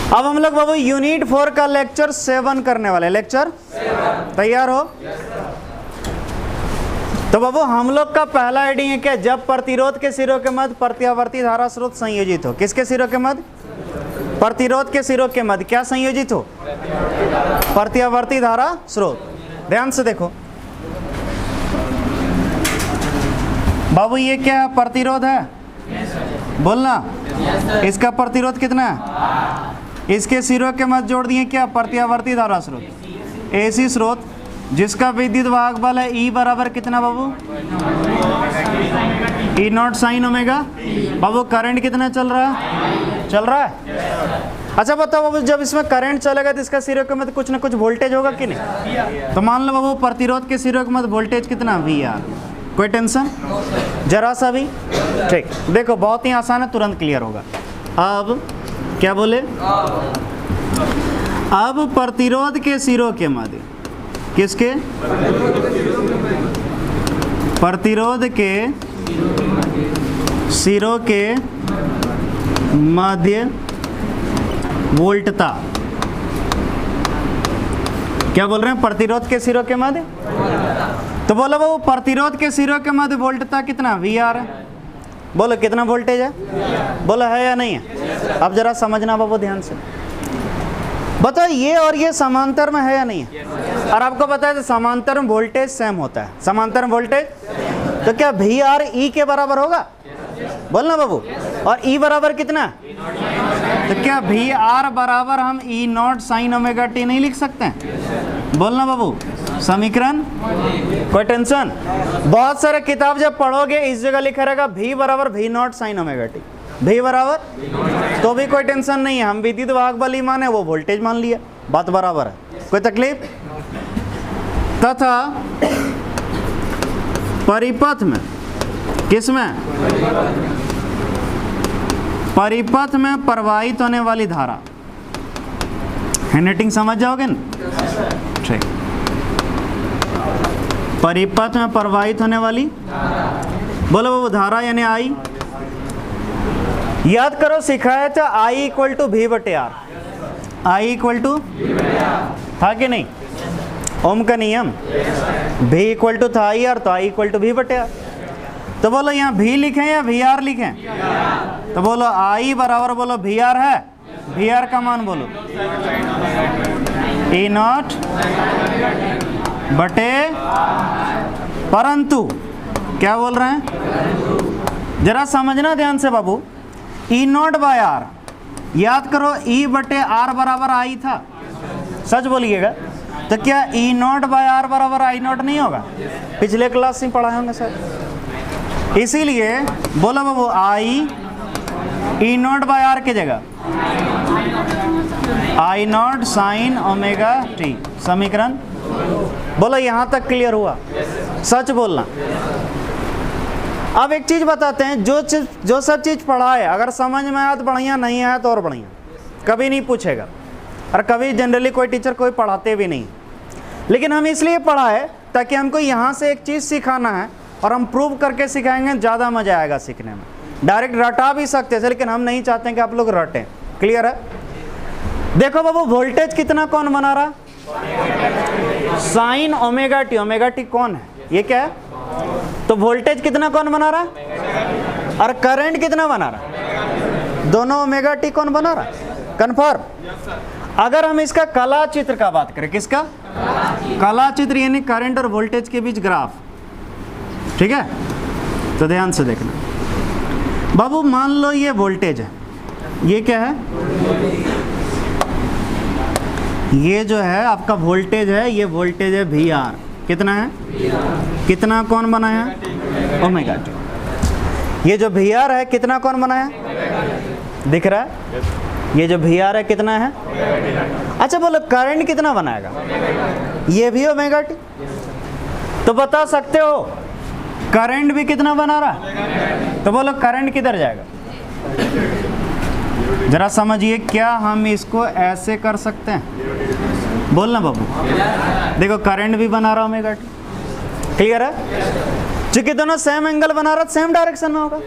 अब हम लोग बाबू यूनिट 4 का लेक्चर 7 करने वाले। लेक्चर 7 तैयार हो? तो बाबू हम लोग का पहला हेडिंग है क्या, जब प्रतिरोध के सिरों के मध्य प्रत्यावर्ती धारा स्रोत संयोजित हो। किसके सिरों के मध्य? प्रतिरोध के सिरों के मध्य क्या संयोजित हो? प्रत्यावर्ती धारा स्रोत। ध्यान से देखो बाबू, ये क्या है? प्रतिरोध है, बोलना। इसका प्रतिरोध कितना है? इसके सिरों के मध्य जोड़ दिए क्या? प्रत्यावर्ती धारा स्रोत, एसी स्रोत, जिसका विद्युत वाहक बल है E बराबर कितना बाबू? E not sine omega. Babu current कितना चल रहा है? चल रहा है। अच्छा बताओ बाबू, जब इसमें करंट चलेगा तो इसका सिरों के मध्य कुछ ना कुछ वोल्टेज होगा कि नहीं? तो मान लो बाबू प्रतिरोध के सिरों के मध्य वोल्टेज कितना? VR। कोई टेंशन जरा सा भी? ठीक, देखो बहुत ही आसान है, तुरंत क्लियर होगा। अब क्या बोले? अब प्रतिरोध के सिरों के मध्य, किसके? प्रतिरोध के सिरों के मध्य वोल्टता। क्या बोल रहे हैं? प्रतिरोध के सिरों के मध्य। तो बोलो बाबू प्रतिरोध के सिरों के मध्य वोल्टता कितना? VR है। बोलो कितना वोल्टेज है? बोलो है या नहीं है? अब जरा समझना बाबू ध्यान से, बताओ ये और ये समांतर में है या नहीं है? और आपको पता है तो समांतर में वोल्टेज सेम होता है। समांतर में वोल्टेज, तो क्या VR E के बराबर होगा? बोलना बाबू। और E बराबर कितना? तो क्या VR बराबर हम E not sine omega T नहीं लिख सकते हैं? बोलना बाबू। समीकरण, कोई टेंशन? बहुत सारे किताब जब पढ़ोगे इस जगह लिखा रहेगा V बराबर V not sine omega T, V बराबर, तो भी कोई टेंशन नहीं है। हम विद्युत वाहक बल ही माने, वो वोल्टेज मान लिया, बात बराबर है, कोई तकलीफ? तथा परिपथ में, किसमें? परिपथ में प्रवाहित होने वाली धारा। हैंडराइटिंग समझ जाओगे ना? ठीक। परिपथ में प्रवाहित होने वाली, बोलो बाबू धारा यानी I। याद करो सिखाया था I इक्वल टू V बटे R। I इक्वल टू था कि नहीं? ओम का नियम। V इक्वल टू था I R, तो I इक्वल टू V बटे R। तो बोलो यहाँ V लिखें या VR लिखें? तो बोलो I बराबर बोलो VR है। VR का मान बोलो E नॉट बटे, परंतु क्या बोल रहे हैं? जरा समझना ध्यान से बाबू। E नॉट बाय R, याद करो E बटे R बराबर I था, सच बोलिएगा। तो क्या E नॉट बाय R बराबर I नॉट नहीं होगा? पिछले क्लास में पढ़ा होंगे सर। इसीलिए बोलो बाबू I E naught by R की जगह I naught sine omega t. समीकरण, बोलो यहाँ तक क्लियर हुआ? सच बोलना। अब एक चीज बताते हैं, जो सब चीज पढ़ा है अगर समझ में आया तो बढ़िया, नहीं आया तो और बढ़िया, कभी नहीं पूछेगा। और कभी जनरली कोई टीचर कोई पढ़ाते भी नहीं, लेकिन हम इसलिए पढ़ा है ताकि हमको यहाँ से एक चीज सिखाना है और हम प्रूव करके सिखाएंगे, ज़्यादा मजा आएगा सीखने में। डायरेक्ट रटा भी सकते थे, लेकिन हम नहीं चाहते हैं कि आप लोग रटें। क्लियर है? देखो बाबू वोल्टेज कितना कौन बना रहा? Sign omega T. Omega T कौन है? ये क्या है? तो वोल्टेज कितना कौन बना रहा? और करंट कितना बना रहा? दोनों ओमेगा टी कौन बना रहा? कन्फर्म। अगर हम इसका कला चित्र का बात करें, किसका कला चित्र? यानी करंट और वोल्टेज के बीच ग्राफ। ठीक है, तो ध्यान से देखना बाबू। मान लो ये वोल्टेज है, ये क्या है? ये जो है आपका वोल्टेज है, ये वोल्टेज है VR। कितना है? कितना कौन बनाया? Omega T. ये जो VR है कितना कौन बनाया? दिख रहा है? ये जो VR है कितना है? अच्छा बोलो करंट कितना बनाएगा? ये भी ओमेगा टी। तो बता सकते हो करंट भी कितना बना रहा? तो बोलो करंट किधर जाएगा? जरा समझिए, क्या हम इसको ऐसे कर सकते हैं? बोलना बाबू। देखो करंट भी बना रहा ओमेगा टी। क्लियर है? चूंकि दोनों सेम एंगल बना रहा, सेम डायरेक्शन में होगा।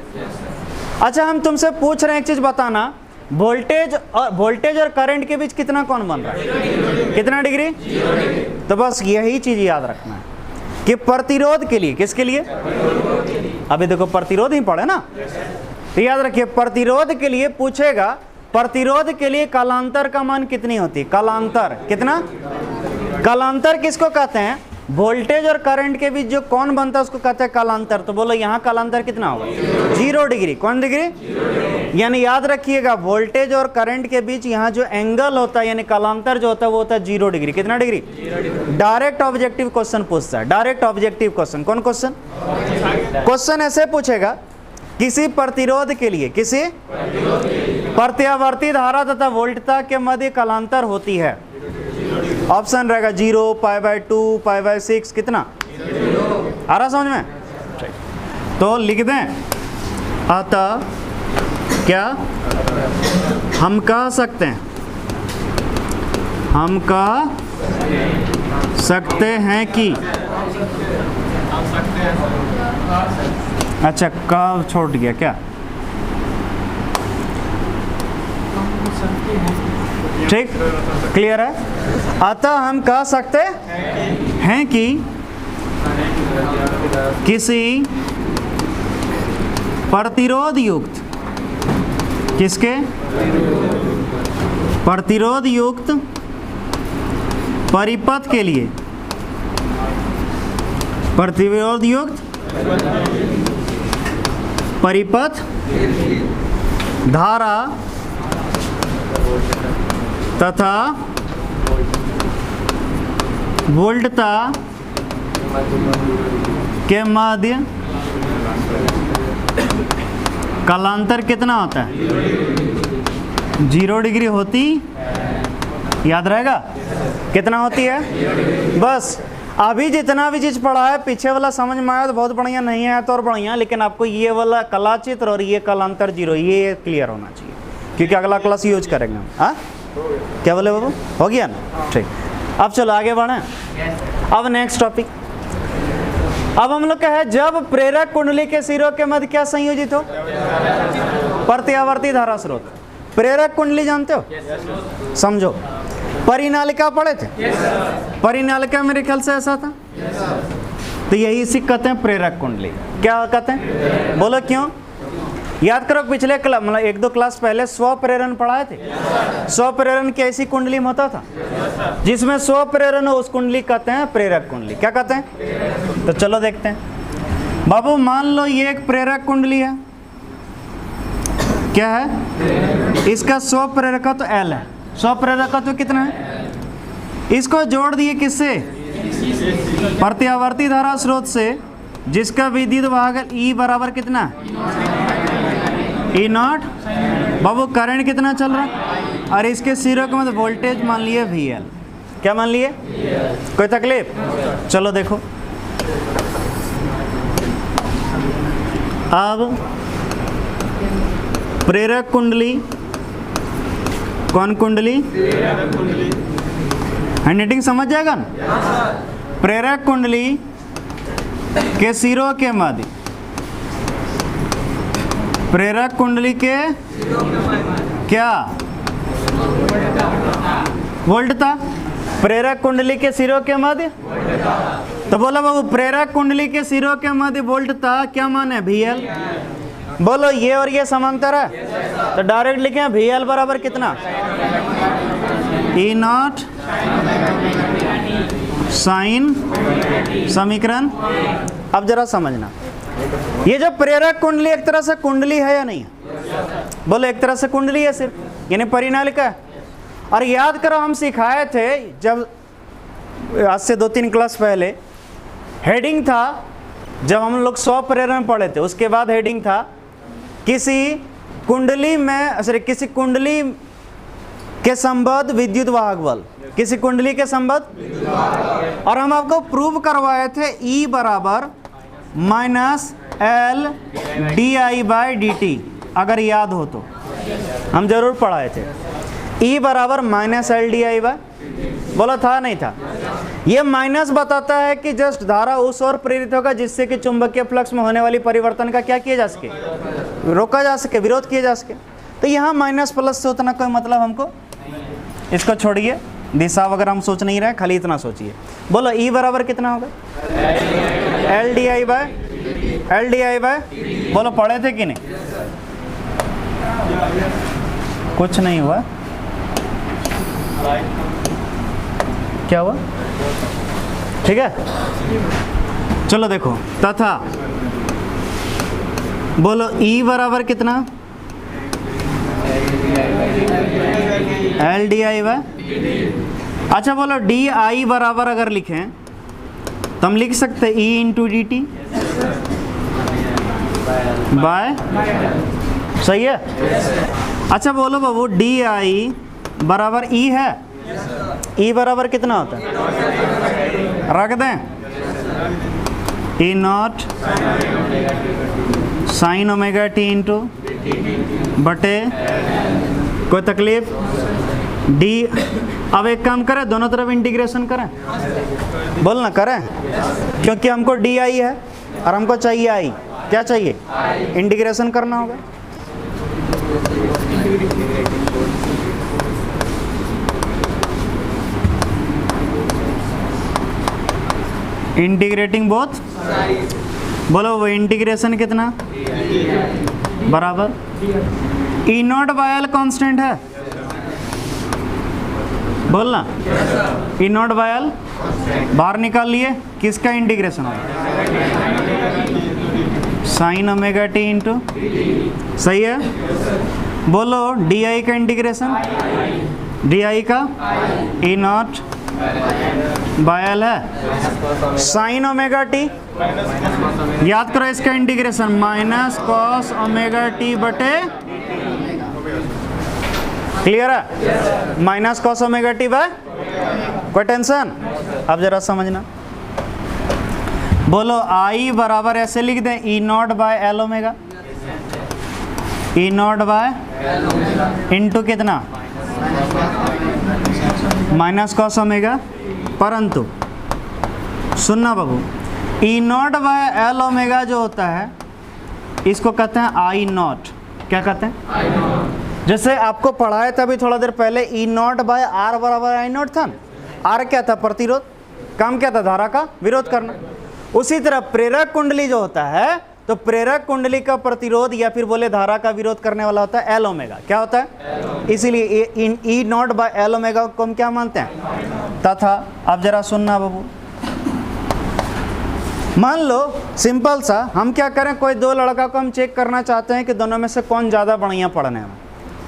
अच्छा हम तुमसे पूछ रहे हैं एक चीज बताना, वोल्टेज और करंट के बीच कितना कोण बन रहा है? कितना डिग्री? तो बस यही चीज याद रखना है कि प्रतिरोध के लिए, किसके लिए? अभी देखो प्रतिरोध ही पढ़े ना, तो याद रखिए प्रतिरोध के लिए पूछेगा, प्रतिरोध के लिए कालांतर का मान कितनी होती है? कालांतर कितना? कालांतर किसको कहते हैं? वोल्टेज और करंट के बीच जो कोण बनता है उसको कहते हैं कालांतर। तो बोलो यहाँ कालांतर कितना होगा? 0 डिग्री। कौन डिग्री? यानी याद रखिएगा वोल्टेज और करंट के बीच यहाँ जो एंगल होता है यानी कालांतर जो होता है वो होता है 0 डिग्री। कितना डिग्री? डायरेक्ट ऑब्जेक्टिव क्वेश्चन पूछता है, डायरेक्ट ऑब्जेक्टिव क्वेश्चन। कौन क्वेश्चन? क्वेश्चन ऐसे पूछेगा, किसी प्रतिरोध के लिए, किसी प्रत्यावर्ती धारा तथा वोल्टता के मध्य कालांतर होती है। ऑप्शन रहेगा 0, π/2, π/6, कितना? आ रहा समझ में? तो लिख दें, अतः क्या हम कह सकते हैं, हम कह सकते हैं कि, अच्छा कब छोड़ गया क्या? ठीक, क्लियर है? अतः हम कह सकते हैं कि किसी प्रतिरोध युक्त, किसके? प्रतिरोध युक्त परिपथ के लिए, प्रतिरोध युक्त परिपथ धारा तथा वोल्टता के मध्य कालांतर कितना होता है? 0 डिग्री होती, याद रहेगा कितना होती है? बस अभी जितना भी चीज पढ़ा है पीछे वाला समझ में आया तो बहुत बढ़िया, नहीं आया तो और बढ़िया, लेकिन आपको ये वाला कलाचित्र और ये कालांतर 0 ये क्लियर होना चाहिए क्योंकि अगला क्लास यूज करेंगे हम। हाँ क्या बोले बाबू? हो गया ना? ठीक, अब चलो आगे बढ़े। अब नेक्स्ट टॉपिक, अब हम लोग का है जब प्रेरक कुंडली के सिरों के मध्य क्या संयोजित हो? प्रत्यावर्ती धारा स्रोत। प्रेरक कुंडली जानते हो? समझो, परिनालिका पढ़े थे? परिनालिका मेरे ख्याल से ऐसा था, तो यही इसी कहते हैं प्रेरक कुंडली। क्या कहते हैं? बोलो क्यों? याद करो पिछले क्लास, मतलब 1-2 क्लास पहले स्व प्रेरण पढ़ाए थे। स्व प्रेरण कैसी कुंडली में होता था? जिसमें स्व प्रेरण हो उस कुंडली कहते हैं प्रेरक कुंडली। क्या कहते हैं? तो चलो देखते हैं। बाबू मान लो ये एक प्रेरक कुंडली है, क्या है? इसका स्व प्रेरकत्व L है। स्व प्रेरकत्व कितना है? इसको जोड़ दिए किससे? प्रत्यावर्ती धारा स्रोत से, जिसका विद्युत वाहक E बराबर कितना? E0। बाबू करंट कितना चल रहा है? और इसके सिरों के मतलब वोल्टेज मान लिए VL। क्या मान लिए? कोई तकलीफ? चलो देखो, अब प्रेरक कुंडली, कौन कुंडली? हैंडराइटिंग समझ जाएगा ना? प्रेरक कुंडली के सिरों के मध्य, प्रेरक कुंडली के क्या? वोल्टता। प्रेरक कुंडली के सिरों के मध्य, तो बोला बाबू प्रेरक कुंडली के सिरों के मध्य वोल्टता क्या मान है? VL। बोलो ये और ये समांतर है, तो डायरेक्ट लिखे VL बराबर कितना? E0 साइन समीकरण। अब जरा समझना, ये जो प्रेरक कुंडली एक तरह से कुंडली है या नहीं है? बोलो एक तरह से कुंडली है सिर्फ, यानी परिनालिका है। और याद करो हम सिखाए थे जब आज से 2-3 क्लास पहले, हेडिंग था जब हम लोग स्व प्रेरण पढ़े थे, उसके बाद हेडिंग था किसी कुंडली में, सॉरी किसी कुंडली के संबद्ध विद्युत वाहक बल, किसी कुंडली के संबद्ध, और हम आपको प्रूव करवाए थे E बराबर -L di/dt। अगर याद हो तो हम जरूर पढ़ाए थे E बराबर -L di/, बोला था नहीं था? ये माइनस बताता है कि जस्ट धारा उस ओर प्रेरित होगा जिससे कि चुंबकीय फ्लक्स में होने वाली परिवर्तन का क्या किया जा सके? रोका जा सके, विरोध किया जा सके। तो यहाँ माइनस प्लस से उतना कोई मतलब हमको, इसको छोड़िए, दिशा वगैरह हम सोच नहीं रहे, खाली इतना सोचिए। बोलो ई बराबर कितना होगा? एल डी आई बाय बोलो पढ़े थे कि नहीं? कुछ नहीं हुआ, क्या हुआ? ठीक है, चलो देखो, तथा बोलो ई बराबर कितना? एल डी आई बाय, अच्छा बोलो डी आई बराबर अगर लिखें तो हम लिख सकते हैं E into D T by, सही है? अच्छा बोलो बाबू डी आई बराबर ई है, ई बराबर कितना होता है? रख दें E naught sine omega T into बटे, कोई तकलीफ? डी, अब एक काम करें, दोनों तरफ इंटीग्रेशन करें, बोल ना करें, क्योंकि हमको डी आई है और हमको चाहिए आई, क्या चाहिए? इंटीग्रेशन करना होगा। इंटीग्रेटिंग बोथ, बोलो वो इंटीग्रेशन कितना बराबर ई नॉट बाय एल कांस्टेंट है, बोलना ई नॉट बाय एल बाहर निकाल लिए, किसका इंटीग्रेशन होगा? साइन ओमेगा टी इंटू, सही है? बोलो डी आई का इंटीग्रेशन, डी आई का ई नॉट बाय एल है, साइन ओमेगा टी, याद करो इसका integration minus cos omega T बटे, क्लियर है? Minus cos omega T by, कोई टेंशन? अब जरा समझना, बोलो आई बराबर ऐसे लिख दें E naught by L omega, E naught by into कितना? माइनस कॉस ओमेगा, परंतु सुनना बाबू, E naught by L omega जो होता है इसको कहते हैं आई नॉट, क्या कहते हैं? जैसे आपको पढ़ाया था अभी थोड़ा देर पहले, ई नॉट बाय आर बराबर आई नॉट था, आर क्या था? प्रतिरोध, काम क्या था? धारा का विरोध करना। उसी तरह प्रेरक कुंडली जो होता है, तो प्रेरक कुंडली का प्रतिरोध या फिर बोले धारा का विरोध करने वाला होता है एल ओमेगा, क्या होता है? इसीलिए ई नॉट बाय एल ओमेगा को हम क्या मानते हैं? तथा अब जरा सुनना बाबू, मान लो सिंपल सा, हम क्या करें, कोई दो लड़का को हम चेक करना चाहते हैं कि दोनों में से कौन ज़्यादा बढ़िया पढ़ने में,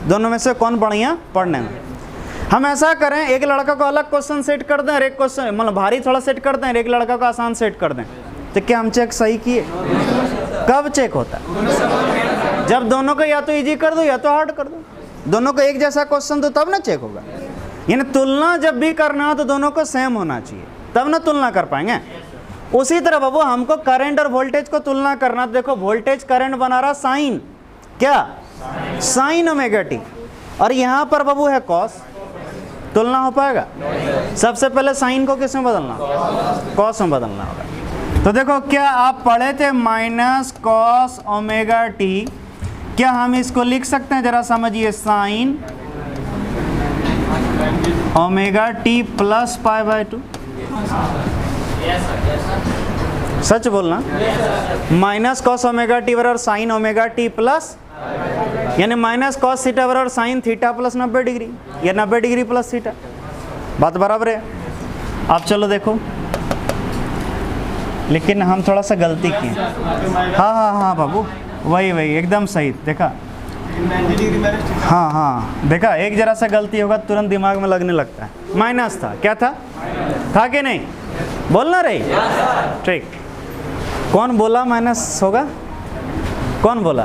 दोनों में से कौन बढ़िया पढ़ने में। हम ऐसा करें, एक लड़का को अलग क्वेश्चन सेट कर दें और एक क्वेश्चन मतलब भारी थोड़ा सेट कर दें, एक लड़का को आसान सेट कर दें, तो क्या हम चेक सही किए? कब चेक होता है? जब दोनों को या तो इजी कर दो या तो हार्ड कर दो, दोनों को एक जैसा क्वेश्चन दो तब ना चेक होगा। यानी तुलना जब भी करना हो तो दोनों को सेम होना चाहिए, तब ना तुलना कर पाएंगे। उसी तरह बाबू हमको करंट और वोल्टेज को तुलना करना, तो देखो वोल्टेज करंट बना रहा साइन, क्या? साइन ओमेगा टी, और यहाँ पर बाबू है कॉस, तुलना हो पाएगा? सबसे पहले साइन को किस में बदलना? कॉस में बदलना होगा। तो देखो क्या आप पढ़े थे माइनस कॉस ओमेगा टी, क्या हम इसको लिख सकते हैं? जरा समझिए, sign omega T plus pi by 2, सच बोलना, माइनस कॉस ओमेगा टी बराबर साइन ओमेगा टी प्लस, यानी माइनस कॉस थीटा बराबर साइन थीटा प्लस 90 डिग्री, या 90 डिग्री प्लस थीटा, बात बराबर है। अब चलो देखो, लेकिन हम थोड़ा सा गलती किए। हाँ बाबू, वही एकदम सही देखा। हाँ देखा, एक जरा सा गलती होगा तुरंत दिमाग में लगने लगता है। माइनस था, क्या था कि नहीं? बोलना रही, ठीक। कौन बोला माइनस होगा? कौन बोला?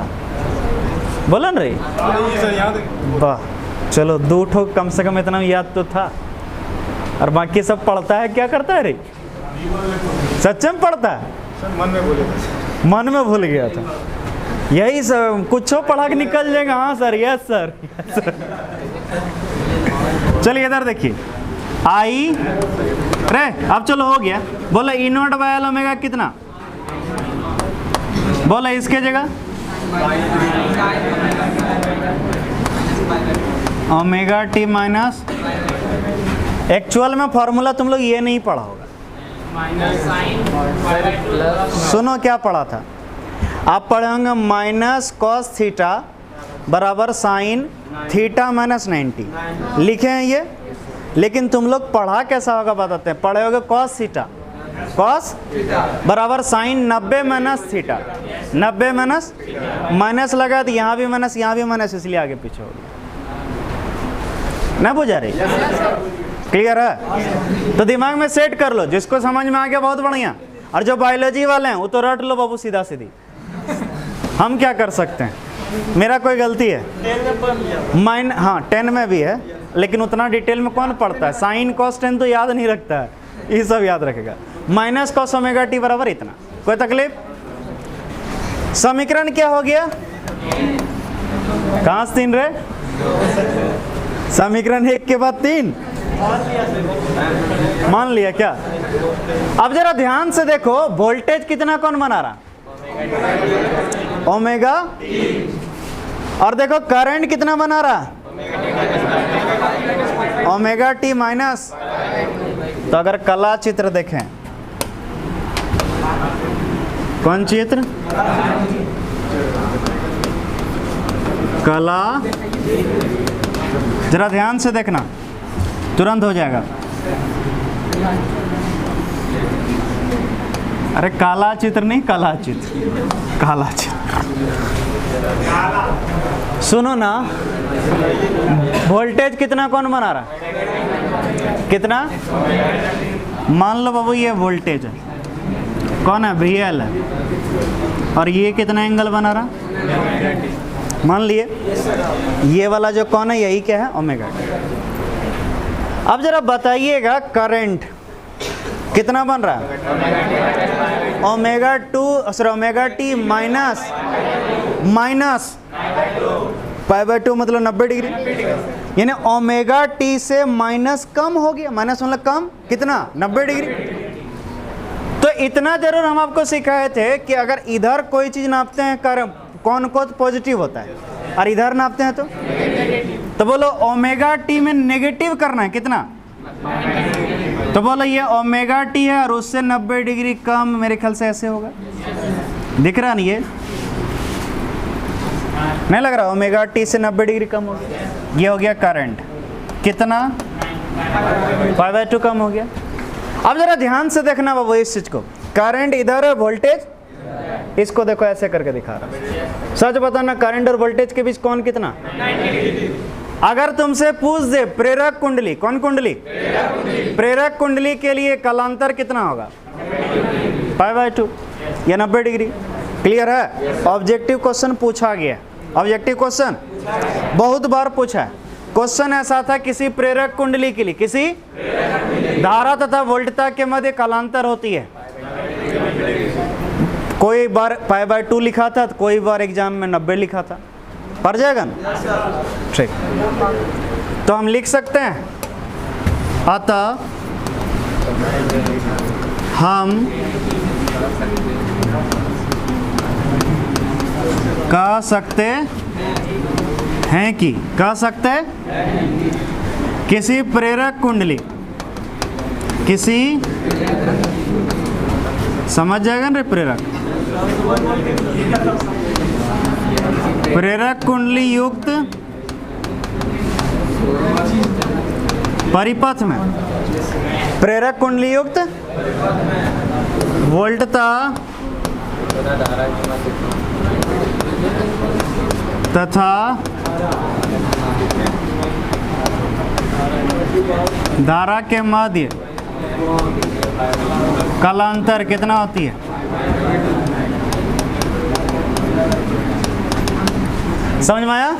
बोला ना रही? वाह, चलो दो ठो कम से कम इतना याद तो था, और बाकी सब पढ़ता है, क्या करता है रे? सच में पढ़ता है, मन में भूल गया था। यही सब कुछ पढ़ा के निकल जाएगा। हाँ सर, यस सर, चलिए इधर देखिए, आई रे, अब चलो हो गया। बोला ई नॉट बाय एल ओमेगा कितना? बोला इसके जगह ओमेगा टी माइनस, एक्चुअल में फॉर्मूला तुम लोग ये नहीं पढ़ा होगा, सुनो क्या पढ़ा था, आप पढ़े होंगे माइनस कॉस थीटा बराबर साइन थीटा माइनस 90 लिखे हैं ये। लेकिन तुम लोग पढ़ा कैसा होगा बताते हैं, पढ़े होगे कॉस थीटा, कॉस बराबर sine 90 minus theta, 90 minus minus लगा तो यहाँ भी माइनस यहाँ भी माइनस, इसलिए आगे पीछे हो गया। ना बुझा रही? क्लियर है? तो दिमाग में सेट कर लो, जिसको समझ में आ गया बहुत बढ़िया, और जो बायोलॉजी वाले हैं वो तो रट लो बाबू सीधा सीधी। हम क्या कर सकते हैं, मेरा कोई गलती है? हाँ 10 में भी है, लेकिन उतना डिटेल में कौन पढ़ता है, साइन कॉस टेन तो याद नहीं रखता है, ये सब याद रखेगा। माइनस कॉस ओमेगा टी बराबर इतना, कोई तकलीफ? समीकरण क्या हो गया, कहाँ से 3 रहे, समीकरण 1 के बाद 3 मान लिया क्या? अब जरा ध्यान से देखो, वोल्टेज कितना कौन बना रहा, ओमेगा, और देखो करंट कितना बना रहा, ओमेगा टी माइनस। तो अगर कला चित्र देखें, कौन चित्र, कला, जरा ध्यान से देखना तुरंत हो जाएगा। अरे काला चित्र नहीं, काला चित्र, काला चित्र। सुनो ना, वोल्टेज कितना कौन बना रहा, कितना, मान लो बाबू ये वोल्टेज है, कौन है, VL है, और ये कितना एंगल बना रहा, मान लिए ये वाला जो कौन है यही क्या है, ओमेगा। अब जरा बताइएगा करंट कितना बन रहा है, omega T minus pi by 2 मतलब 90 डिग्री, यानी ओमेगा टी से माइनस कम हो गया, माइनस मतलब कम, कितना, 90 डिग्री। तो इतना जरूर हम आपको सिखाए थे कि अगर इधर कोई चीज नापते हैं कौन को तो पॉजिटिव होता है, और इधर नापते हैं तो बोलो ओमेगा टी में नेगेटिव करना है कितना, तो बोलो ये ओमेगा टी है और उससे 90 डिग्री कम, मेरे ख्याल से ऐसे होगा, दिख रहा नहीं, ये नहीं लग रहा, ओमेगा टी से 90 डिग्री कम हो गया, ये हो गया करंट, कितना, पाई बाय 2 कम हो गया। अब जरा ध्यान से देखना बाबू इस चीज को, करंट इधर है, वोल्टेज इसको देखो ऐसे करके दिखा रहा, सच बताना करंट और वोल्टेज के बीच कौन कितना, 90। अगर तुमसे पूछ दे प्रेरक कुंडली, कौन कुंडली, प्रेरक कुंडली के लिए कलांतर कितना होगा, पाई बाय 2 या 90 डिग्री। क्लियर है? ऑब्जेक्टिव क्वेश्चन पूछा गया, ऑब्जेक्टिव क्वेश्चन बहुत बार पूछा है। क्वेश्चन ऐसा था, किसी प्रेरक कुंडली के लिए, किसी धारा तथा वोल्टता के मध्य कलांतर होती है, कोई बार पाई बाय 2 लिखा था, तो कोई बार एग्जाम में 90 लिखा था, पड़ जाएगा ना, ठीक। तो हम लिख सकते हैं, अतः हम कह सकते हैं कि, कह सकते हैं किसी प्रेरक कुंडली, किसी, समझ जाएगा ना प्रेरक कुंडली युक्त परिपथ में, प्रेरक कुंडली युक्त वोल्टता तथा धारा के मध्य कलांतर कितना होती है, समझ में आया?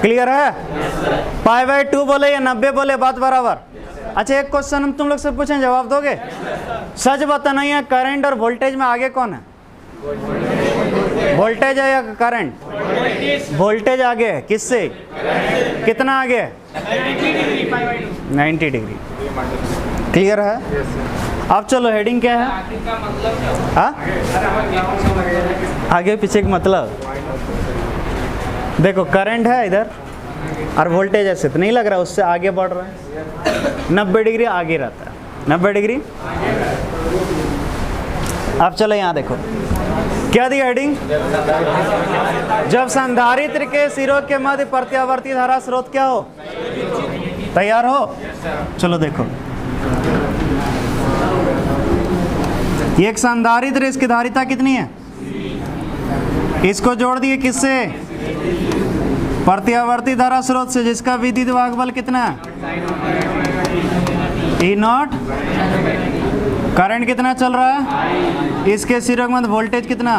क्लियर है? पाई बाय 2 बोले या 90 बोले, बात बराबर। अच्छा एक क्वेश्चन हम तुम लोग से पूछें, जवाब दोगे? सच बताना, है करंट और वोल्टेज में आगे कौन है, वोल्टेज है या करंट, वोल्टेज आगे है, किससे, कितना आगे है, 90 डिग्री। क्लियर है? अब चलो हेडिंग क्या है, हाँ आगे पीछे का मतलब देखो, करंट है इधर, और वोल्टेज ऐसे तो नहीं लग रहा, उससे आगे बढ़ रहा है, 90 डिग्री आगे रहता है, 90 डिग्री। अब चलो यहाँ देखो क्या दिया हेडिंग, जब संधारित्र के सिरों के मध्य प्रत्यावर्ती धारा स्रोत क्या हो, तैयार हो। चलो देखो ये एक संधारित्र, इसकी धारिता कितनी है, इसको जोड़ दिए किससे, प्रत्यावर्ती धारा स्रोत से, जिसका विद्युत वाहक बल कितना है, E0, करंट कितना चल रहा है, इसके सिरों के मध्य वोल्टेज कितना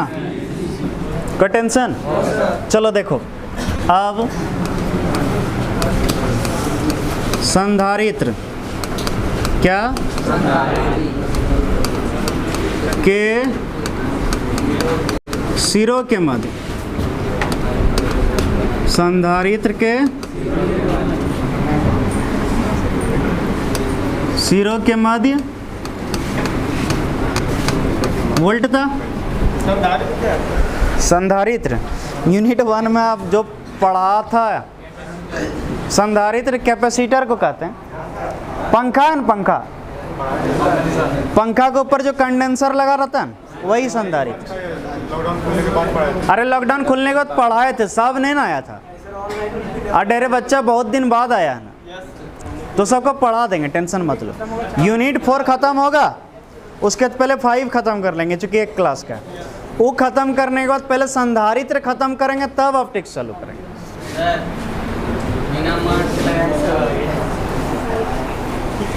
का टेंशन। चलो देखो अब संधारित्र क्या के सिरों के मध्य, संधारित्र के सिरों के मध्य वोल्ट था। संधारित्र यूनिट 1 में आप जो पढ़ा था, संधारित्र कैपेसिटर को कहते हैं। पंखा है ना, पंखा के ऊपर जो कंडेंसर लगा रहता है वही संधारित्र। अरे लॉकडाउन खुलने के बाद पढ़ाए थे, सब नहीं ना आया था, और डेरे बच्चा बहुत दिन बाद आया है ना, तो सबको पढ़ा देंगे, टेंशन मत लो। यूनिट 4 खत्म होगा, उसके पहले 5 खत्म कर लेंगे, चूंकि एक क्लास का। वो खत्म करने के बाद पहले संधारित्र खत्म करेंगे, तब ऑप्टिक्स चालू करेंगे।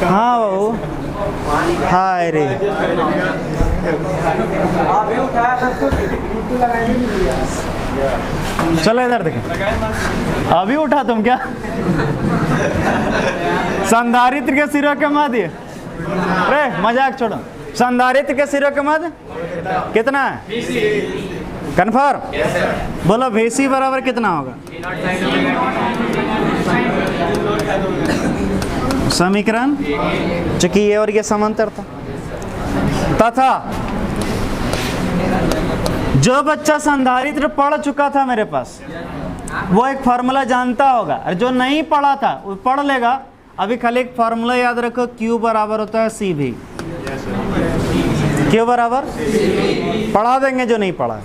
हाँ बाबू, हाय रे, चलो इधर देखें, अभी उठा तुम क्या, संधारित्र के सिरों के मध्य, अरे मजाक छोड़ो, संधारित्र के सिरों के मध्य कितना है, कन्फर्म, बोलो VC बराबर कितना होगा, समीकरण, चूंकि ये और ये समांतर था। तथा जो बच्चा संधारित्र पढ़ चुका था मेरे पास, वो एक फार्मूला जानता होगा, और जो नहीं पढ़ा था वो पढ़ लेगा। अभी खाली एक फार्मूला याद रखो, Q बराबर होता है CV। Q बराबर पढ़ा देंगे जो नहीं पढ़ा,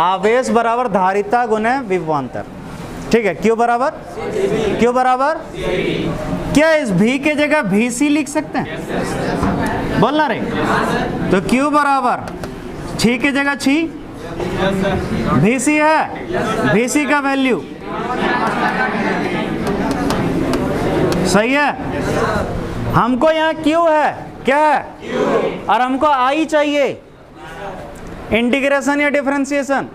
आवेश बराबर धारिता गुने विभवांतर, ठीक है। Q बराबर क्या इस V के जगह VC लिख सकते हैं, बोलना रे, तो Q बराबर छी के जगह छी, VC है, VC का वैल्यू सही है। हमको यहाँ Q है, क्या है, और हमको I चाहिए, इंटीग्रेशन या डिफरेंशिएशन,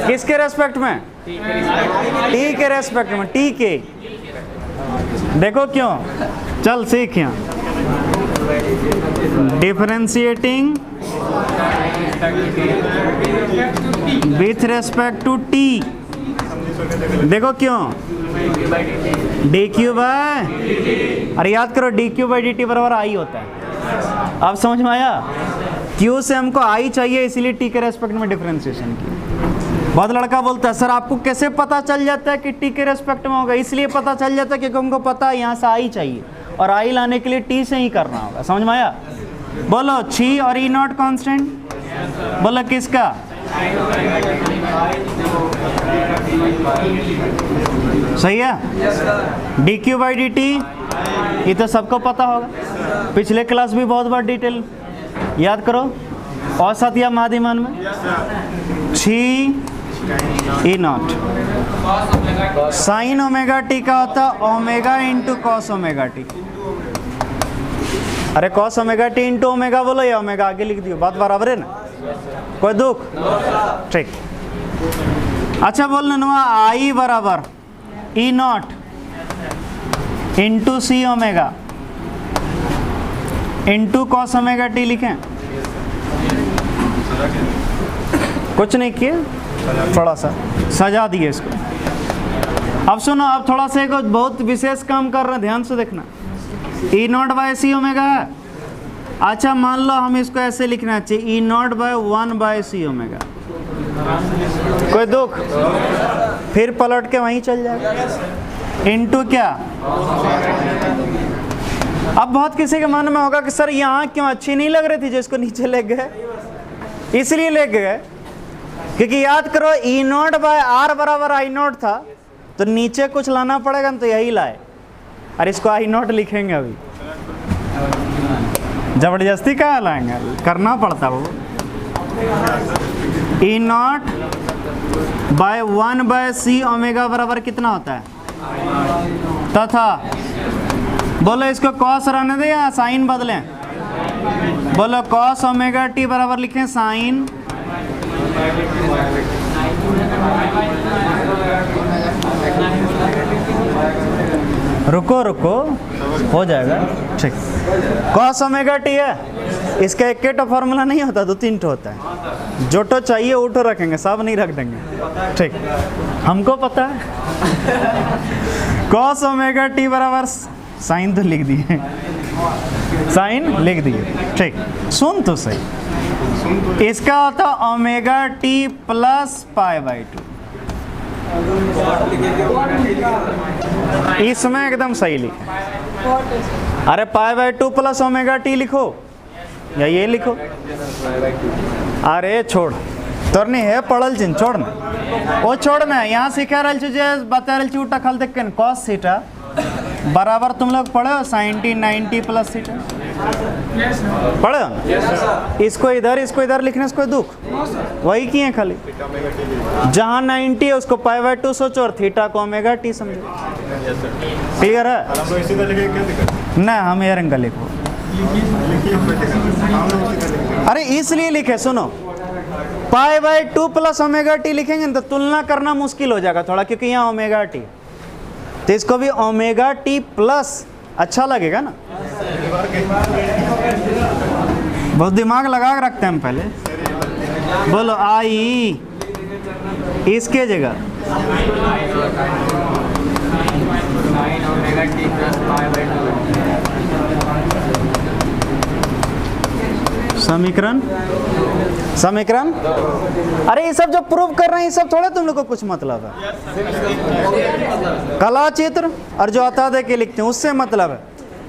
किसके रेस्पेक्ट में, T के रेस्पेक्ट में, T के। देखो क्यों, चल सीख यहाँ, differentiating with respect to T। देखो क्यों, dq बाय, अरे याद करो dq बाई dt बराबर I होता है। अब समझ में आया, Q से हमको I चाहिए, इसीलिए T के रेस्पेक्ट में डिफरेंशिएशन की। बहुत लड़का बोलता है सर आपको कैसे पता चल जाता है कि T के रेस्पेक्ट में होगा, इसलिए पता चल जाता है क्योंकि हमको पता है यहाँ से I चाहिए, और I लाने के लिए T से ही करना होगा। समझ में आया, बोलो छी और E0 कांस्टेंट, बोलो किसका, सही है, dq बाई dt, ये तो सबको पता होगा, पिछले क्लास भी बहुत बार डिटेल याद करो, औसत या माध्यमान में छी E0 साइन ओमेगा टी का होता omega into cos omega T. अरे cos omega T into omega बोलो या ओमेगा आगे लिख दियो, बात बराबर है ना, कोई दुख, ठीक। अच्छा बोलना ना, आई बराबर E0 into C omega into cos omega T लिखें, कुछ नहीं किए, थोड़ा सा सजा दिए इसको। अब सुनो, अब थोड़ा सा एक बहुत विशेष काम कर रहे हैं, ध्यान से देखना। E0 बाय सी ओमेगा है, अच्छा मान लो हम इसको ऐसे लिखना चाहिए, E0 bye 1 by C omega, कोई दुख? फिर पलट के वहीं चल जाएगा। इनटू क्या? अब बहुत किसी के मन में होगा कि सर यहाँ क्यों अच्छी नहीं लग रही थी जो इसको नीचे ले गए, इसलिए ले गए क्योंकि याद करो ई नोट बाय आर बराबर आई नोट था, तो नीचे कुछ लाना पड़ेगा ना, तो यही लाए। और इसको आई नोट लिखेंगे, अभी जबरदस्ती कहाँ लाएंगे, करना पड़ता वो। ई नॉट बाय 1/c ओमेगा बराबर कितना होता है? तथा बोलो इसको कॉस रहने दे या साइन बदलें? बोलो कॉस ओमेगा टी बराबर लिखें साइन रुको हो जाएगा ठीक। कॉस ओमेगा टी है, इसका एक तो फॉर्मूला नहीं होता, 2-3 ठो होता है। जो तो चाहिए वो तो रखेंगे, सब नहीं रख देंगे ठीक, हमको पता है। कॉस ओमेगा टी बराबर साइन तो लिख दिए, साइन लिख दिए ठीक। सुन तो सही, इसका होता ओमेगा टी प्लस π/2। इसमें एकदम सही लिखे, अरे π/2 प्लस ओमेगा टी लिखो या ये लिखो। अरे छोड़ तोर नहीं है पढ़ल चिन्ह, छोड़ ना वो, छोड़ना है। यहाँ सिखा रहा बता रही उल्टा खल देख के कॉस थीटा बराबर तुम लोग पढ़े हो साइन टी 90 प्लस थीटा, पढ़े हो? इसको इधर लिखने से कोई दुख? वही किए खाली, जहाँ 90 है उसको π/2 सोचो और थीटा को ओमेगा टी समझो। क्लियर है ना? हम एयर एंगल लिखो, अरे इसलिए लिखे, सुनो π/2 प्लस ओमेगा टी लिखेंगे तो तुलना करना मुश्किल हो जाएगा थोड़ा, क्योंकि यहाँ ओमेगा टी, तो इसको भी ओमेगा टी प्लस अच्छा लगेगा ना। बहुत दिमाग लगा के रखते हैं हम पहले। बोलो आई इसके जगह समीकरण अरे ये सब जो प्रूव कर रहे हैं ये सब थोड़ा तुम लोग को कुछ मतलब है। कला चित्र और जो अता दे के लिखते हैं उससे मतलब है।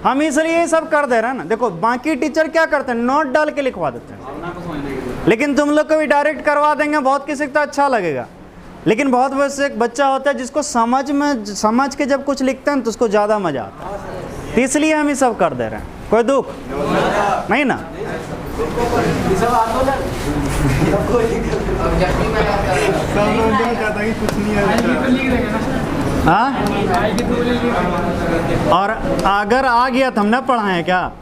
हम इसलिए ये सब कर दे रहे हैं ना। देखो बाकी टीचर क्या करते हैं, नोट डाल के लिखवा देते हैं, लेकिन तुम लोग को भी डायरेक्ट करवा देंगे। बहुत किसी को अच्छा लगेगा, लेकिन बहुत वैसे एक बच्चा होता है जिसको समझ के जब कुछ लिखते हैं तो उसको ज़्यादा मजा आता है, तो इसलिए हम ये सब कर दे रहे हैं। कोई दुख नहीं ना? हाँ, और अगर आ गया तो हम ना पढ़ाएं क्या?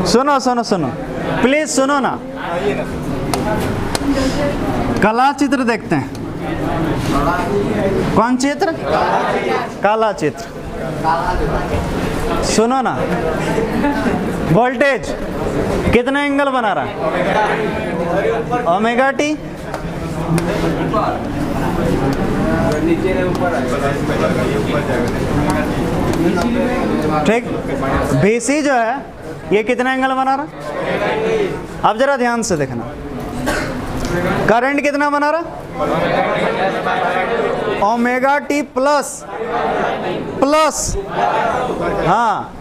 सुनो प्लीज सुनो ना, कला चित्र देखते हैं। कौन चित्र? काला चित्र। सुनो ना, वोल्टेज कितना एंगल बना रहा है? Omega T. ठीक, बीसी जो है ये कितना एंगल बना रहा? अब जरा ध्यान से देखना, करंट कितना बना रहा? ओमेगा टी प्लस हाँ,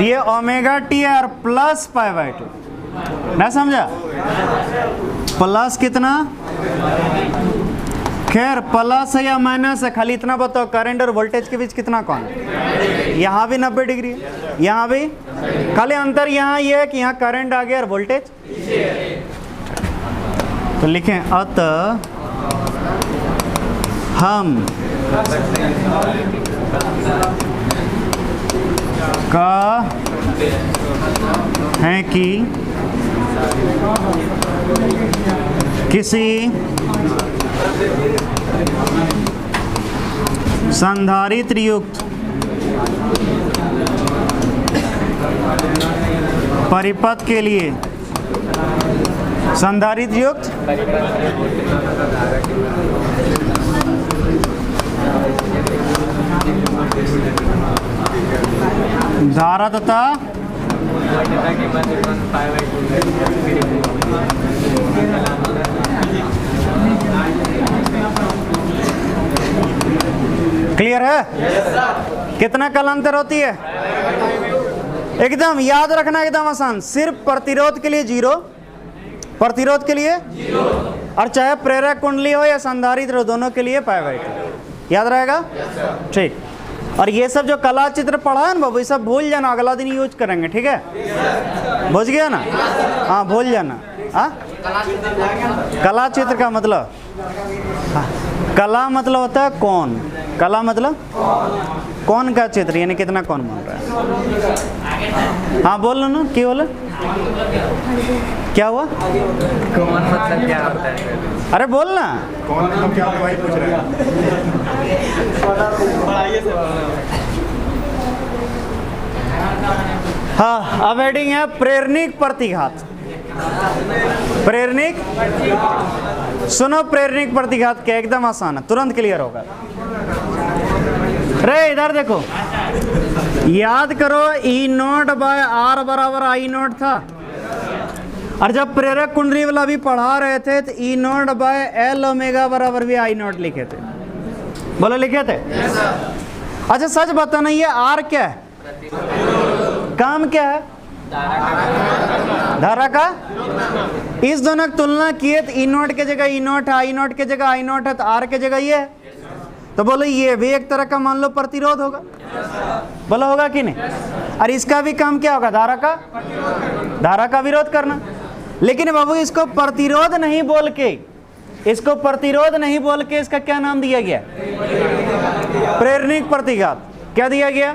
ये ओमेगा टी है और प्लस π/2 ना, समझा? प्लस कितना? खैर प्लस है या माइनस है, खाली इतना बताओ करंट और वोल्टेज के बीच कितना कोण? यहाँ भी 90 डिग्री है, यहाँ भी। खाली अंतर यहाँ ये है कि यहाँ करंट आ गया और वोल्टेज। तो लिखें अतः हम का है कि किसी संधारित्र युक्त परिपथ के लिए संधारित्र युक्त धारा तथा क्लियर है? कितना कालांतर होती है? एकदम याद रखना, एकदम आसान। सिर्फ प्रतिरोध के लिए 0, प्रतिरोध के लिए 0, और चाहे प्रेरक कुंडली हो या संधारित्र, दोनों के लिए π/2। याद रहेगा? ठीक। और ये सब जो कला चित्र पढ़ा है ना बाबू, ये सब भूल जाना, अगला दिन यूज करेंगे, ठीक है? बुझ गया ना? हाँ, भूल जाना। हाँ, कला चित्र का मतलब, हाँ, कला मतलब होता है कौन, कला मतलब कौन का चित्र, यानी कितना कौन बन रहा है। हाँ बोल लो ना, क्या बोला, क्या हुआ? कौन मतलब क्या होता है? अरे बोल ना। कौन मतलब क्या होता है, वही पूछ रहे हैं। हाँ, अब हेडिंग है प्रेरणिक प्रतिघात। प्रेरणिक, सुनो, प्रेरणिक प्रतिघात क्या, एकदम आसान है, तुरंत क्लियर होगा। रे इधर देखो, याद करो E0/R बराबर I0 था, और जब प्रेरक कुंडली वाला भी पढ़ा रहे थे तो E0/L ओमेगा बराबर भी I0 लिखे थे। बोलो लिखे थे? अच्छा सच बताना, ये R क्या है, काम क्या है? धारा का। इस दोनों की तुलना किए तो E0 के जगह E0 है, I0 के जगह I0 है, तो R के जगह ये है। तो बोलो ये भी एक तरह का मान लो प्रतिरोध होगा। बोलो होगा कि नहीं? और इसका भी काम क्या होगा? धारा का, धारा का विरोध करना। लेकिन बाबू इसको प्रतिरोध नहीं बोल के, इसको प्रतिरोध नहीं बोल के इसका क्या नाम दिया गया? प्रेरणिक प्रतिघात। क्या दिया गया?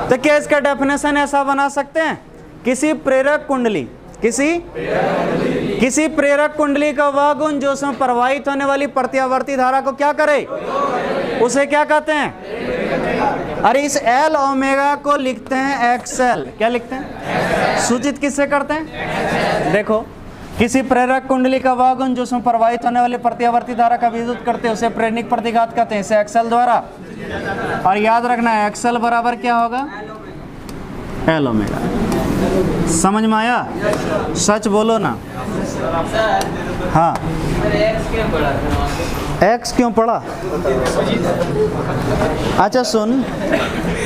तो क्या इसका डेफिनेशन ऐसा बना सकते हैं? किसी प्रेरक कुंडली, किसी प्रेरक कुंडली का वह गुण जो उसमें प्रवाहित होने वाली प्रत्यावर्ती धारा को क्या करे, उसे क्या कहते हैं? अरे इस L ओमेगा को लिखते हैं XL। क्या लिखते हैं? सूचित किससे करते हैं? देखो, किसी प्रेरक कुंडली का वह गुण जो उसमें प्रवाहित होने वाली प्रत्यावर्ती धारा का विद्युत करते हैं उसे प्रेरणिक प्रतिघात कहते हैं, इसे XL द्वारा। और याद रखना है XL बराबर क्या होगा? L omega. समझ में आया? सच बोलो ना। हाँ, X क्यों पढ़ा? अच्छा सुन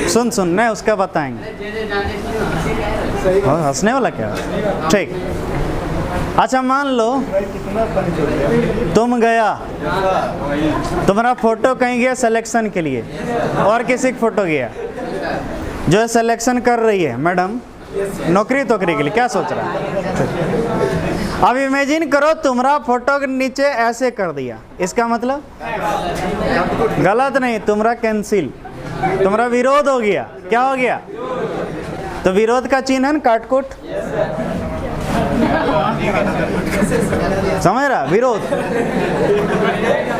सुन सुन, नहीं उसका बताएंगे। हंसने वाला क्या? ठीक। अच्छा मान लो तुम गया, तुम्हारा फोटो कहीं गया सिलेक्शन के लिए, और किसी का फोटो गया जो सिलेक्शन कर रही है मैडम नौकरी के लिए, क्या सोच रहा है? अब इमेजिन करो तुम्हारा फोटो के नीचे ऐसे कर दिया, इसका मतलब गलत नहीं, तुम्हारा कैंसिल, तुम्हारा विरोध हो गया। क्या हो गया? तो विरोध का चिन्ह है ना, काटकुट, समझ रहा? विरोध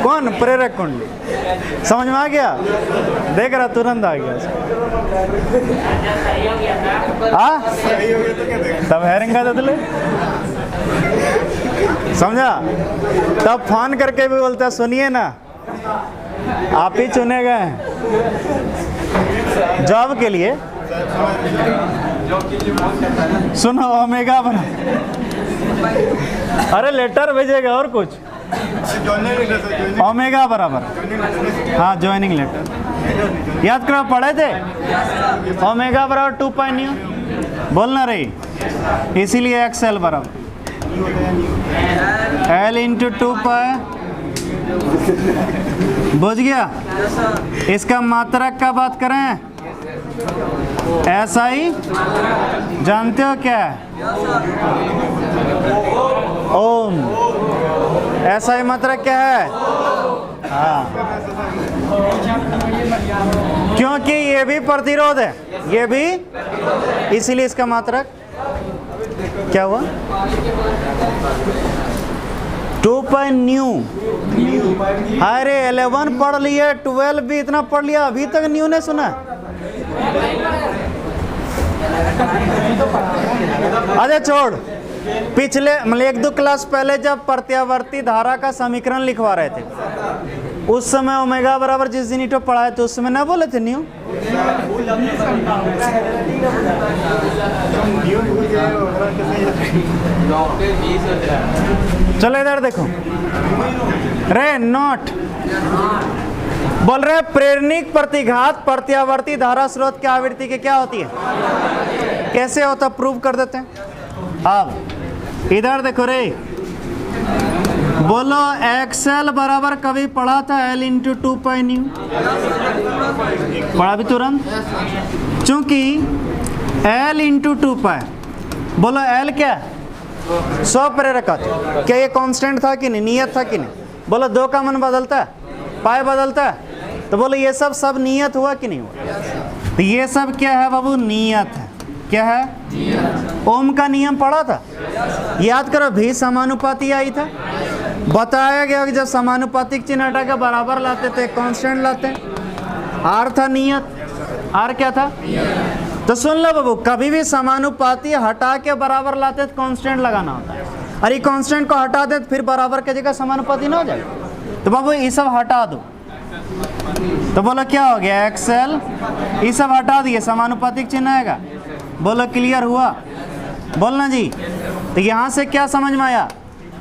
कौन? प्रेरक कुंडली। समझ में आ गया? देख रहा, तुरंत आ गया। हाँ तब हैरिंग का दे, समझा? तब फोन करके भी बोलता सुनिए ना, आप ही चुने गए हैं जॉब के लिए। सुनो ओमेगा बना, अरे लेटर भेजेगा और कुछ, ओमेगा बराबर, हाँ ज्वाइनिंग लेटर। याद करो, पढ़े थे? ओमेगा बराबर 2.9 बोलना रही, इसीलिए XL बराबर L इंटू 2π। बुझ गया? इसका मात्रक का बात करें, SI जानते हो क्या है? ओम। SI मात्रक क्या है? हाँ, क्योंकि ये भी प्रतिरोध है, ये भी, इसीलिए इसका मात्रक क्या हुआ? 2.न्यू। अरे 11 पढ़ लिए, 12 भी इतना पढ़ लिया, अभी तक न्यू ने सुना? अरे छोड़, पिछले मतलब 1-2 क्लास पहले जब प्रत्यावर्ती धारा का समीकरण लिखवा रहे थे उस समय ओमेगा बराबर जिस दिन ईटो पढ़ाए थे उस समय ना बोले थे न्यू। चलो इधर देखो, रे नॉट बोल रहे हैं प्रेरणिक प्रतिघात प्रत्यावर्ती धारा स्रोत की आवृत्ति के क्या होती है, कैसे होता प्रूव कर देते हैं। अब इधर देखो रे, बोलो एक्सएल बराबर कभी पढ़ा था एल इंटू 2 पाई न्यू, पढ़ा भी तुरंत, चूंकि एल इंटू 2 पाई, बोलो एल क्या स्व प्रेरकत्व, क्या ये कांस्टेंट था कि नहीं, नियत था कि नहीं, बोलो 2 का मन बदलता है, पाई बदलता है, तो बोलो ये सब नियत हुआ कि नहीं हुआ। तो ये सब क्या है बाबू, नियत है। क्या है, ओम का नियम पढ़ा था, याद करो, भी समानुपाती आई था, बताया गया कि जब समानुपातिक चिन्ह हटा के बराबर लाते थे कांस्टेंट लाते, आर था नियत, आर क्या था। तो सुन लो बाबू, कभी भी समानुपाती हटा के बराबर लाते तो कांस्टेंट लगाना होता है, अरे कांस्टेंट को हटा दे तो फिर बराबर की जगह समानुपाती ना हो जाएगा। तो बाबू ये सब हटा दो, तो बोलो क्या हो गया, एक्सएल ये सब हटा दिए, समानुपातिक चिन्ह आएगा। बोलो क्लियर हुआ, बोलना जी। तो यहाँ से क्या समझ में आया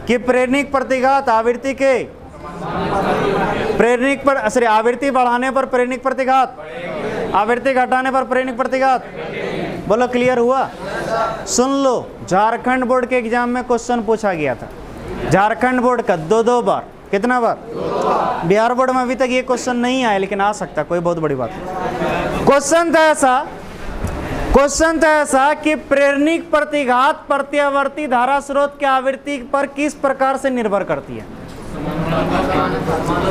कि प्रेरणिक प्रतिघात आवृत्ति के प्रेरणिक पर सॉरी आवृत्ति बढ़ाने पर प्रेरणिक प्रतिघात, आवृत्ति घटाने पर प्रेरणिक प्रतिघात। बोलो क्लियर हुआ। सुन लो, झारखंड बोर्ड के एग्जाम में क्वेश्चन पूछा गया था, झारखंड बोर्ड का 2 बार, कितना बार, बिहार बोर्ड में अभी तक ये क्वेश्चन नहीं आया, लेकिन आ सकता, कोई बहुत बड़ी बात नहीं। क्वेश्चन था ऐसा कि प्रेरणिक प्रतिघात प्रत्यावर्ती धारा स्रोत की आवृत्ति पर किस प्रकार से निर्भर करती है,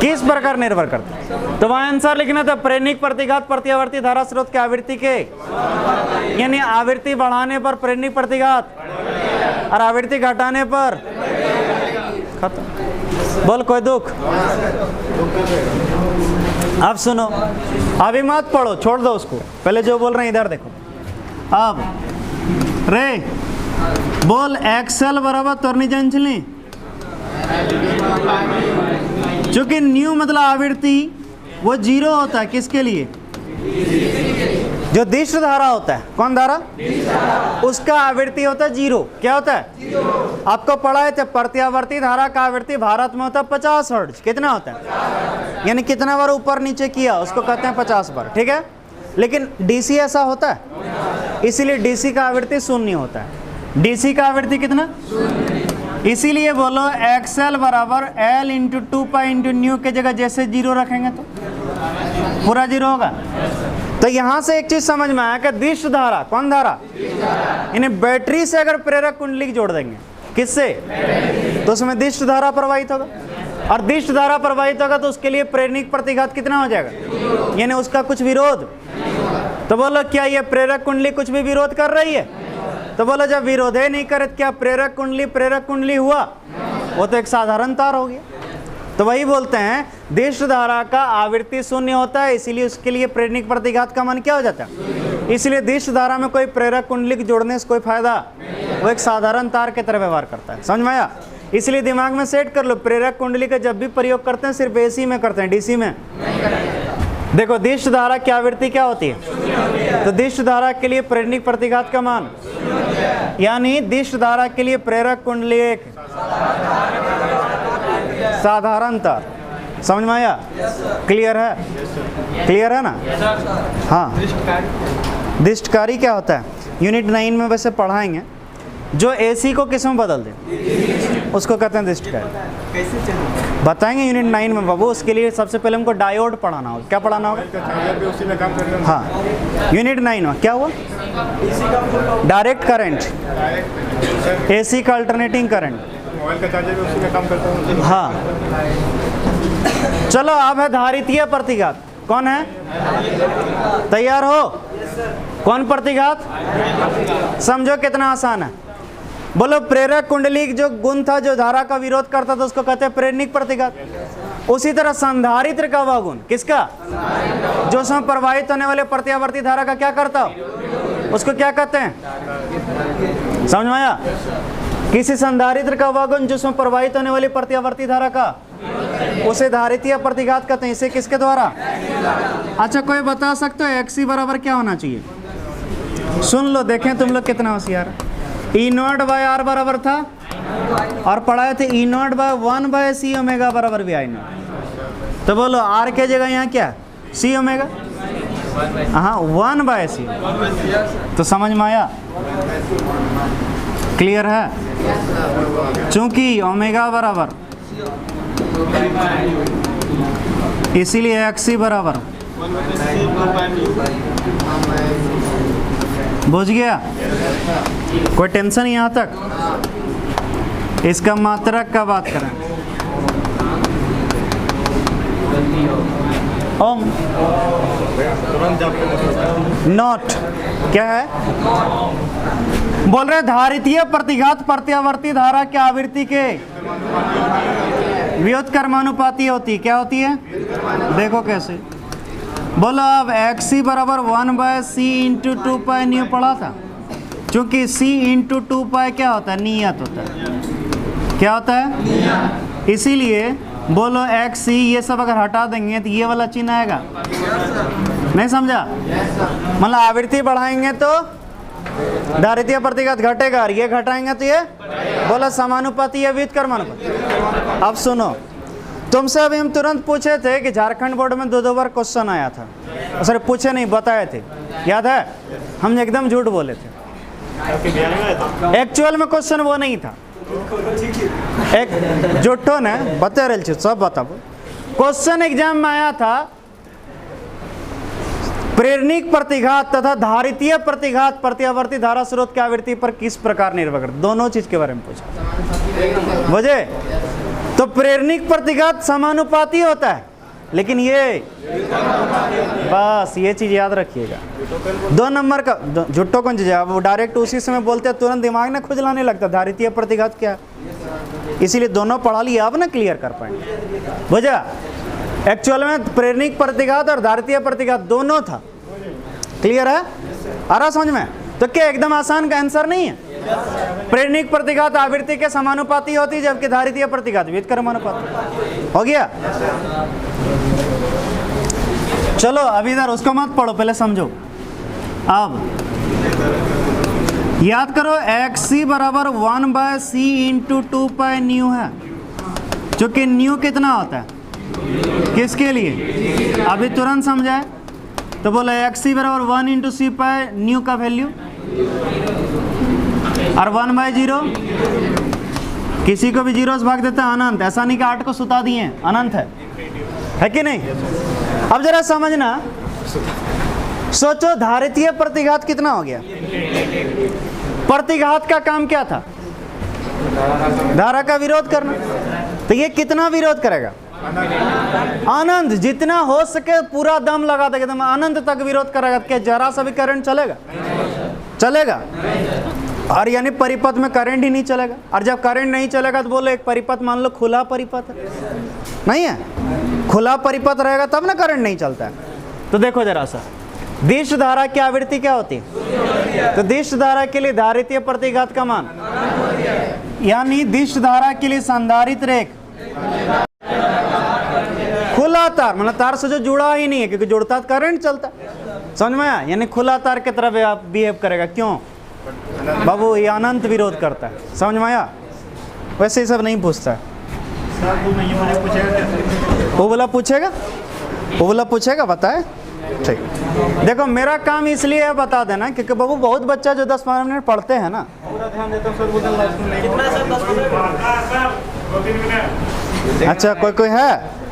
किस प्रकार निर्भर करती है। तो वहां आंसर लिखना था, प्रेरणिक प्रतिघात प्रत्यावर्ती धारा स्रोत की आवृत्ति के, यानी आवृत्ति बढ़ाने पर प्रेरणिक प्रतिघात और आवृत्ति घटाने पर खत्म। बोल कोई दुख। अब सुनो, अभी मत पढ़ो, छोड़ दो उसको, पहले जो बोल रहे हैं इधर देखो। अब रे बोल एक्सएल बराबर त्वरणी जंचली, चूंकि न्यू मतलब आवृत्ति वो 0 होता है, किसके लिए, जो दिष्ट धारा होता है, कौन धारा, उसका आवृत्ति होता है 0। क्या होता है, आपको पढ़ाए थे प्रत्यावर्ती धारा का आवृत्ति भारत में होता है 50 हर्ट्ज। कितना होता है, यानी कितना बार ऊपर नीचे किया उसको कहते हैं 50 बार, ठीक है। लेकिन डीसी ऐसा होता है, इसीलिए डीसी का आवृत्ति 0 होता है। डीसी का आवृत्ति कितना, इसीलिए बोलो एक्सएल बराबर L into 2 pi into new के जगह जैसे 0 रखेंगे तो पूरा 0 होगा। तो यहां से एक चीज समझ में आया कि दिष्ट धारा, कौन धारा, यानी बैटरी से अगर प्रेरक कुंडली जोड़ देंगे, किससे, तो उसमें दिष्ट धारा प्रवाहित होगा, और दिष्ट धारा प्रवाहित होगा तो उसके लिए प्रेरणिक प्रतिघात कितना हो जाएगा, यानी उसका कुछ विरोध। तो बोलो क्या ये प्रेरक कुंडली कुछ भी विरोध कर रही है, तो बोलो जब विरोध ही नहीं करे क्या प्रेरक कुंडली हुआ, वो तो एक साधारण तार हो गया। तो वही बोलते हैं दिष्ट धारा का आवृत्ति 0 होता है, इसीलिए उसके लिए प्रेरणिक प्रतिघात का मान क्या हो जाता है। इसलिए दिष्ट धारा में कोई प्रेरक कुंडली जोड़ने से कोई फायदा, वो एक साधारण तार की तरह व्यवहार करता है, समझ में आया। इसलिए दिमाग में सेट कर लो, प्रेरक कुंडली का जब भी प्रयोग करते हैं सिर्फ एसी में करते हैं, डीसी में। देखो दिष्ट धारा की आवृत्ति क्या होती है, तो दिष्ट धारा के लिए प्रेरणिक प्रतिघात का मान, यानी दिष्ट धारा के लिए प्रेरक कुंडली एक साधारण तार, समझ में आया, क्लियर है, क्लियर है ना। हाँ, दिष्टकारी क्या होता है, यूनिट 9 में वैसे पढ़ाएंगे, जो एसी को किस में बदल दे उसको कहते हैं दिष्टकारी, बताएंगे यूनिट 9 में बाबू। उसके लिए सबसे पहले हमको डायोड पढ़ाना होगा। क्या पढ़ाना होगा, हाँ यूनिट 9 में क्या हुआ, डायरेक्ट करंट, एसी का अल्टरनेटिंग करंट, मोबाइल का चार्जर भी उसी में काम करता है। हाँ चलो अब है धारितीय प्रतिघात, कौन है, तैयार हो, कौन प्रतिघात, समझो कितना आसान है। बोलो प्रेरक कुंडली जो गुण था जो धारा का विरोध करता था उसको कहते हैं प्रेरणिक प्रतिघात। उसी तरह संधारित्र का वह गुण, किसका, जो उसमें प्रवाहित होने वाले प्रत्यावर्ती धारा का क्या करता हो उसको क्या कहते हैं, समझ में आया। किसी संधारित्र का वह गुण जो उसमें प्रवाहित होने वाली प्रत्यावर्ती धारा का उसे धारितीय प्रतिघात कहते हैं। इसे किसके द्वारा? अच्छा, कोई बता सकते हो एक्सी बराबर क्या होना चाहिए? सुन लो, देखें तुम लोग कितना होशियार। ई नॉट बाय आर बराबर था और पढ़ाए थे E naught by 1 by C omega बराबर भी आई नॉट। तो बोलो आर के जगह यहाँ क्या? सी ओमेगा। हाँ, 1 बाय सी। तो समझ में आया? क्लियर है? चूंकि ओमेगा बराबर, इसीलिए एक्सी बराबर, बुझ गया? कोई टेंशन यहाँ तक? इसका मात्रक का बात करें, ओम नॉट क्या है? बोल रहे धारितीय प्रतिघात प्रत्यावर्ती धारा के आवृत्ति के व्युत्क्रमानुपाती होती। क्या होती है? देखो कैसे। बोलो अब एक्सी बराबर 1 by C into 2 pi nu पढ़ा था। क्योंकि सी इंटू 2 पाई क्या होता है? नियत होता है। क्या होता है? इसीलिए बोलो एक्स सी, ये सब अगर हटा देंगे तो ये वाला चिन्ह आएगा। नहीं समझा? मतलब आवृत्ति बढ़ाएंगे तो धारितीय प्रतिघात घटेगा और ये घटाएंगे तो ये बोला समानुपाती या व्युत्क्रमानुपाती। अब सुनो, तुमसे अभी हम तुरंत पूछे थे कि झारखंड बोर्ड में 2 बार क्वेश्चन आया था। सर पूछे नहीं, बताए थे, याद है? हम एकदम झूठ बोले थे। एक्चुअल में क्वेश्चन वो नहीं था, एक झूठो ने बता रहे थे, सब बताओ। क्वेश्चन एग्जाम में आया था प्रेरणिक प्रतिघात तथा धारितीय प्रतिघात प्रत्यावर्ती धारा स्रोत की आवृत्ति पर किस प्रकार निर्भर करते, दोनों चीज के बारे में पूछा। बुझे? तो प्रेरणिक प्रतिघात समानुपाती होता है, लेकिन ये बस ये चीज याद रखिएगा। 2 नंबर का झुट्टो कौन चीज है? वो डायरेक्ट उसी समय बोलते हैं, तुरंत दिमाग में खुजलाने लगता धारितीय प्रतिघात क्या। इसीलिए दोनों पढ़ा लिया, अब ना क्लियर कर पाएंगे। बुझा? एक्चुअल में प्रेरणिक प्रतिघात और धारितीय प्रतिघात दोनों था। क्लियर है? आ रहा समझ में? तो क्या एकदम आसान का आंसर नहीं है? प्रेरणिक प्रतिघात आवृत्ति के समानुपाती होती है, जबकि धारितीय प्रतिघात व्युत्क्रमानुपाती। हो गया? चलो अभी इधर उसको मत पढ़ो, पहले समझो। अब याद करो एक्सी बराबर 1 by C into 2 pi nu है, जो कि न्यू कितना होता है? किसके लिए? अभी तुरंत समझाए तो बोला एक्सी बराबर 1 इंटू सी पाई न्यू का वैल्यू और 1 बाय 0, किसी को भी 0 से भाग देता है अनंत। ऐसा नहीं कि 8 को सुता दिए, अनंत है कि नहीं? अब जरा समझना, सोचो धारितीय प्रतिघात कितना हो गया? प्रतिघात का काम क्या था? धारा का विरोध करना। तो ये कितना विरोध करेगा? अनंत। जितना हो सके पूरा दम लगा देगा, एकदम अनंत तक विरोध करेगा। क्या जरा सा भी करंट चलेगा? चलेगा। और यानी परिपथ में करंट ही नहीं चलेगा। और जब करंट नहीं चलेगा तो बोलो एक परिपथ मान लो खुला परिपथ है, नहीं है? खुला परिपथ रहेगा तब ना करंट नहीं चलता है। तो देखो जरा सा, दिश धारा की आवृत्ति क्या होती है? तो दिश धारा के लिए धारितीय प्रतिघात का मान, यानी दिश धारा के लिए संधारित्र रेख खुला तार, मतलब तार से जो जुड़ा ही नहीं है, क्योंकि जुड़ता तो करंट चलता। समझ में आया? यानी खुला तार की तरह बिहेव करेगा। क्यों बाबू? ये अनंत विरोध करता है। समझ में आया? वैसे ही सब नहीं पूछता है। वो बोला पूछेगा, वो बोला पूछेगा, बताए? ठीक। देखो मेरा काम इसलिए है बता देना, क्योंकि बाबू बहुत बच्चा जो 10-15 मिनट पढ़ते हैं ना, अच्छा कोई है?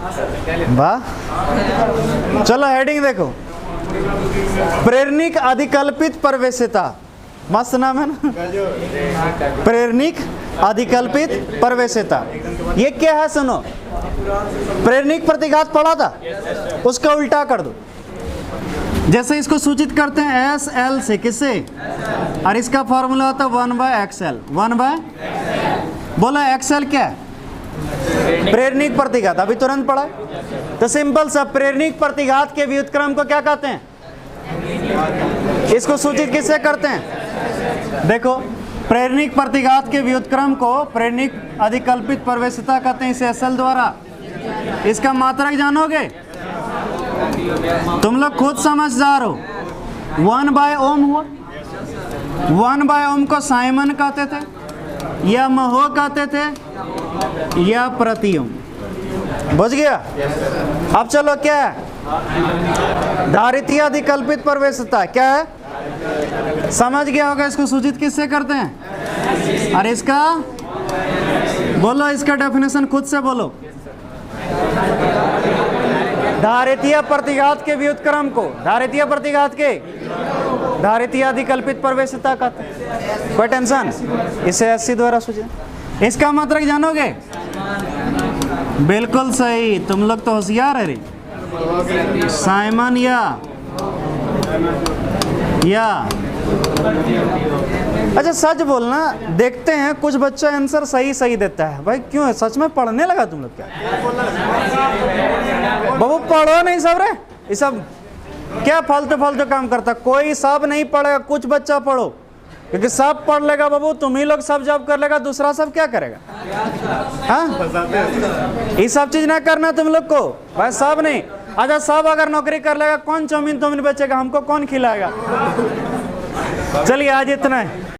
वाह, चलो हेडिंग देखो, प्रेरणिक अधिकल्पित प्रवेशिता। मस्त नाम है ना, प्रेरणिक अधिकल्पित प्रवेशिता। ये क्या है? सुनो, प्रेरणिक प्रतिघात पढ़ा था, उसका उल्टा कर दो। जैसे इसको सूचित करते हैं एस एल से, किससे? और इसका फॉर्मूला होता है 1 बाय एक्सएल। 1 बाय, बोला एक्सएल क्या है? प्रेरणिक प्रतिघात। अभी तुरंत पढ़ा। तो सिंपल सा, प्रेरणिक प्रतिघात के व्युत्क्रम को क्या कहते हैं? इसको सूचित किससे करते हैं? देखो, प्रेरणिक प्रतिघात के व्युत्क्रम को प्रेरणिक अधिकल्पित प्रवेशिता कहते हैं, इसे एसएल द्वारा। इसका मात्रक जानोगे? तुम लोग खुद समझदार हो। 1/ओम हुआ। 1/ओम को साइमन कहते थे या महो कहते थे या प्रति ओम। बुझ गया? अब चलो क्या है? धारितीय अधिकल्पित प्रवेशिता क्या है? समझ गया होगा। इसको सूचित किससे करते हैं? और इसका बोलो, इसका डेफिनेशन खुद से बोलो। धारितीय प्रतिघात के व्युत्क्रम को धारितीय प्रतिघात के धारितीय अधिकल्पित प्रवेशिता कहते हैं। कोई टेंशन? इसे एससी द्वारा सूचित। इसका मात्रक जानोगे? बिल्कुल सही, तुम लोग तो होशियार है रे। साइमन या अच्छा सच बोलना, देखते हैं कुछ बच्चा आंसर सही देता है। भाई क्यों है? सच में पढ़ने लगा तुम लोग क्या? बाबू पढ़ो नहीं सब रे। ये सब क्या फालतू काम करता? कोई सब नहीं पढ़ेगा, कुछ बच्चा पढ़ो, क्योंकि सब पढ़ लेगा बाबू, तुम ही लोग सब जॉब कर लेगा, दूसरा सब क्या करेगा? हाँ, ये सब चीज ना करना तुम लोग को भाई। सब नहीं। अच्छा सब अगर नौकरी कर लेगा, कौन चाउमीन बेचेगा? हमको कौन खिलाएगा? चलिए आज इतना है।